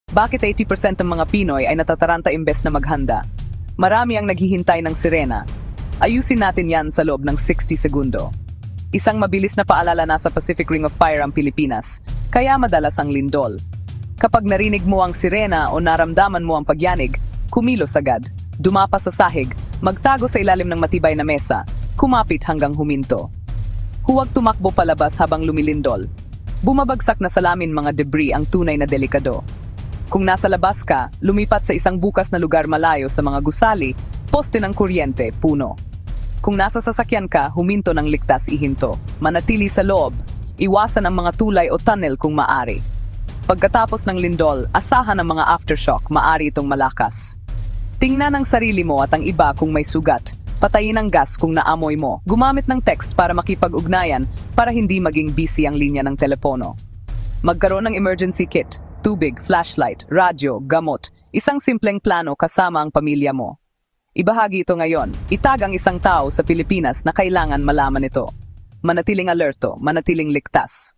Bakit 80% ng mga Pinoy ay natataranta imbes na maghanda? Marami ang naghihintay ng sirena. Ayusin natin yan sa loob ng 60 segundo. Isang mabilis na paalala na sa Pacific Ring of Fire ang Pilipinas, kaya madalas ang lindol. Kapag narinig mo ang sirena o naramdaman mo ang pagyanig, kumilos agad, dumapa sa sahig, magtago sa ilalim ng matibay na mesa, kumapit hanggang huminto. Huwag tumakbo palabas habang lumilindol. Bumabagsak na salamin mga debris ang tunay na delikado. Kung nasa labas ka, lumipat sa isang bukas na lugar malayo sa mga gusali, poste ng kuryente, puno. Kung nasa sasakyan ka, huminto ng ligtas ihinto. Manatili sa loob. Iwasan ang mga tulay o tunnel kung maari. Pagkatapos ng lindol, asahan ang mga aftershock, maari itong malakas. Tingnan ang sarili mo at ang iba kung may sugat. Patayin ang gas kung naamoy mo. Gumamit ng text para makipag-ugnayan para hindi maging busy ang linya ng telepono. Magkaroon ng emergency kit, tubig, flashlight, radyo, gamot. Isang simpleng plano kasama ang pamilya mo. Ibahagi ito ngayon. Itag ang isang tao sa Pilipinas na kailangan malaman ito. Manatiling alerto, manatiling ligtas.